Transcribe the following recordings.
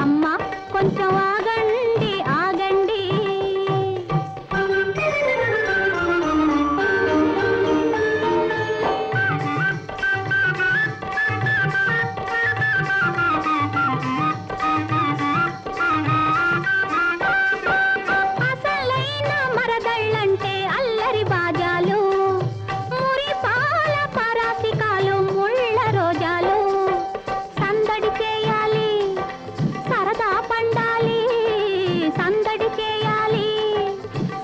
అమ్మా కొంచెం ఆగండి ఆగండి అసలైన మరదళ్ళంటే అల్లరి బాజాలు మురిపాల పరాసికాలు ముళ్ళ రోజాలు సందడి చేయాలి సరదా పండాలి సందడి చేయాలి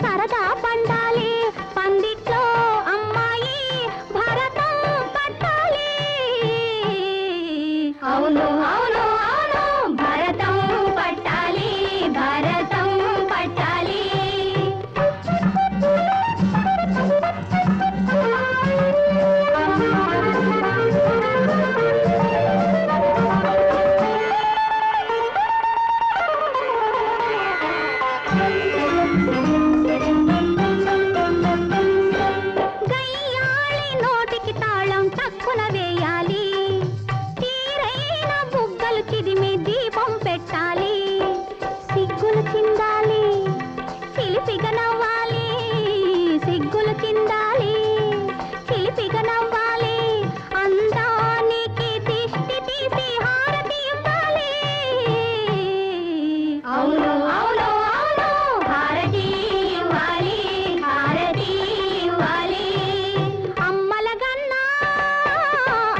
సరదా పండాలి పందిట్లో అమ్మాయి భరతం పట్టాలి అవును అవును అవును భరతం పట్టాలి భరతం పట్టాలి గయ్యాళి నోటికి తాళం తక్కున వేయాలి తీరైన బుగ్గలు చిదిమి దీపం పెట్టాలి సిగ్గులు చిందాలి చిలిపిగా నవ్వాలి సిగ్గులు చిందాలి చిలిపిగా నవ్వాలి అందానికి దిష్టి తీసి హారతి ఇవ్వాలి అవును అవును అవును హారతి ఇవ్వాలి హారతి ఇవ్వాలి అమ్మలగన్నా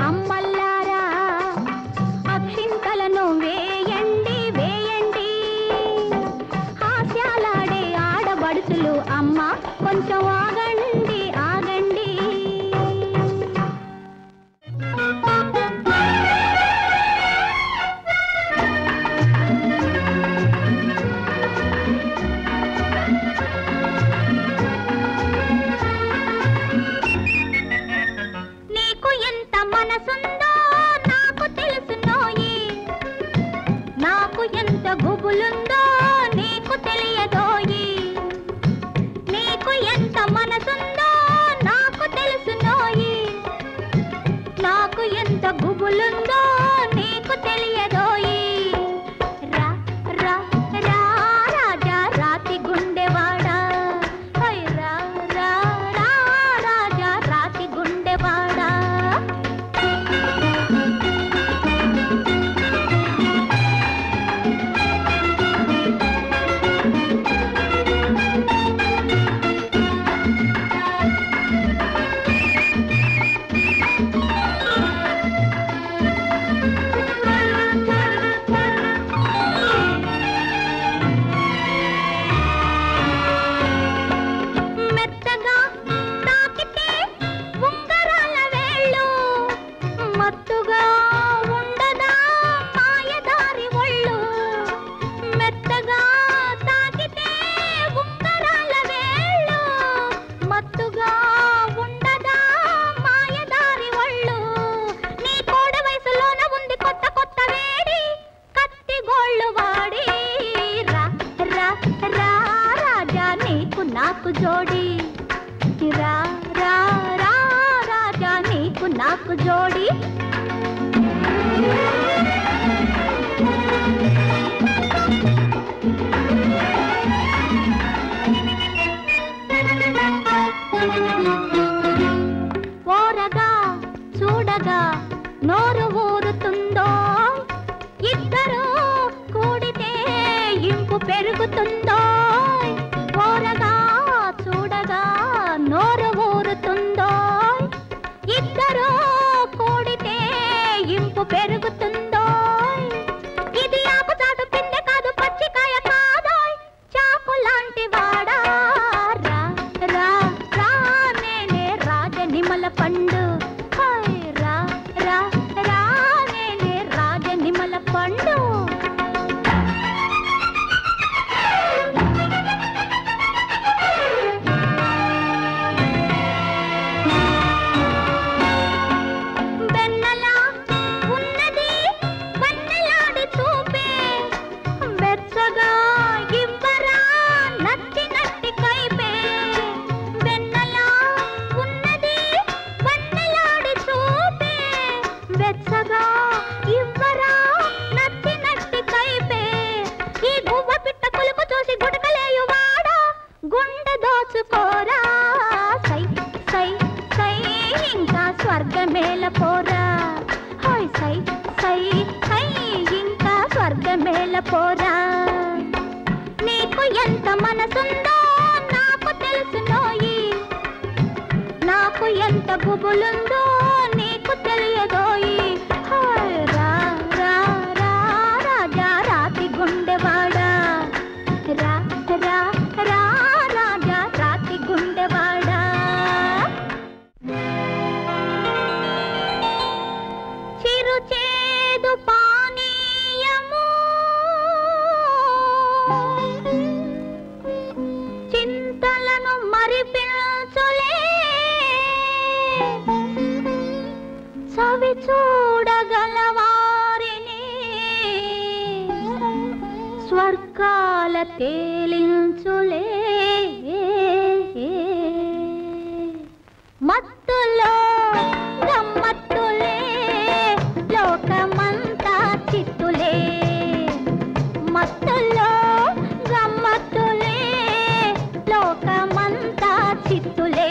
అమ్మల్లారా అక్షింతలను వేయండి వేయండి హాస్యాలాడే ఆడబడుచులు అమ్మ కొంచెం ఆగండి ఆగండి నీకు ఎంత మనసుందో నాకు తెలుసునోయి నాకు ఎంత గుబులుందో నీకు తెలియదోయి నీకు ఎంత మనసుందో నాకు తెలుసునోయి నాకు ఎంత గుబులుందో నీకు తెలియదోయి రా రా రా రాజా రాతి గుండెవాడా హై రా రా రా రాజా రాతి గుండెవాడా మెత్తగా తాకితే ఉంగరాల వేళ్ళు మత్తుగా ఉండదా మాయదారి ఒళ్ళు మెత్తగా తాకితే ఉంగరాల వేళ్ళు మత్తుగా ఉండదా మాయదారి ఒళ్ళు నీ కోడ వయసులోన ఉంది కొత్త కొత్త వేడి కత్తి గోళ్ళు వాడి రా రా రా రాజా నీకు నాకు జోడి రా రా రా రాజా నీకు నాకు జోడి ఓరగా చూడగా నోరు ఊరుతుందో ఇద్దరు కూడితే ఇంపు పెరుగుతుందో దోచుకోరా సై సై సై ఇంకా స్వర్గమేల పోరా హాయ్ సై సై సై ఇంకా స్వర్గమేల పోరా నీకు ఎంత మనసుందో నాకు తెలుసునోయి నాకు ఎంత గుబులుందో నీకు తెలియదోయి హాయ్ రా రా రా రాజా రాతి గుండెవాడా రా రా రా రాజా రాతి గుండెవాడా చిరు చేదు పానీయము చింతలను మరిపించులే చవి చూడగలవారిని స్వర్గాల తేలించులే మత్తులో గమ్మత్తులే లోకమంతా చిత్తులే మత్తులో గమ్మత్తులే లోకమంతా చిత్తులే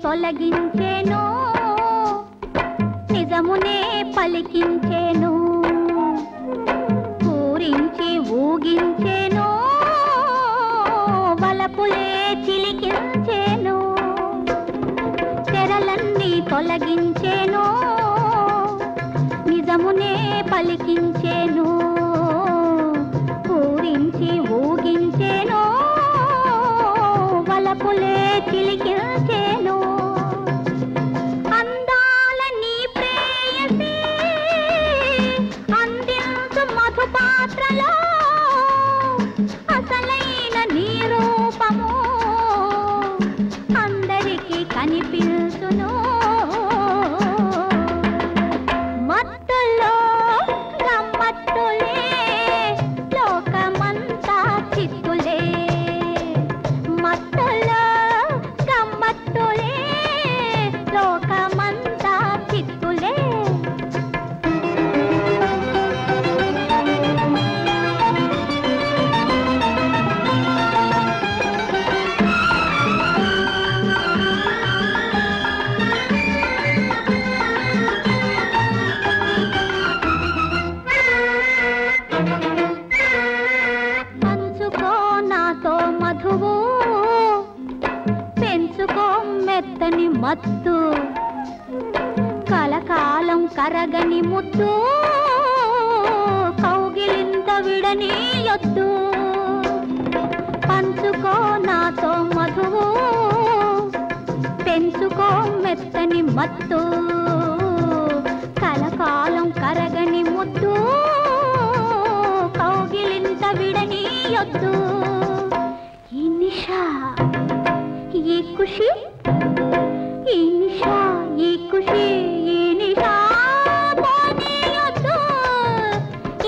తొలగించేను నిజమునే పలికించేను పూరించి ఊగించేను వలపులే చిలికించేను తెరలన్నీ తొలగించేను నిజమునే పలికించేను పూరించి ఊగించేను వలపులే చిలికించేను అందాల నీ ప్రేయసి అందించు మధుపాత్రలో అసలైన నీ రూపము అందరికీ కనిపించును మత్తులో గమ్మత్తులే లోకమంతా చిత్తులే మత్తులో గమ్మత్తులే లోకమంతా చిత్తులే పంచుకో నాతో మధువు పెంచుకో మెత్తని మత్తు కలకాలం కరగని ముద్దు కౌగిలింత విడనీయొద్దు పంచుకో నాతో మధువు పెంచుకో మెత్తని మత్తు కలకాలం కరగని ముద్దు కౌగిలింత విడనీయొద్దు ఈ నిషా ఈ ఖుషి ఈ నిషా ఈ ఖుషి ఈ నిషా పోనీయొద్దు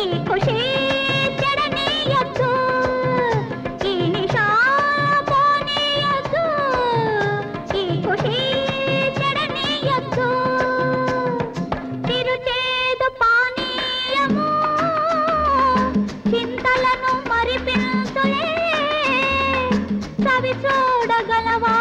ఈ ఖుషి చెడనీయొద్దు ఈ నిషా పోనీయొద్దు ఈ ఖుషి చెడనీయొద్దు తిరుచేదు పానీయము చింతలను మరిపించులే చవి చూడగలవా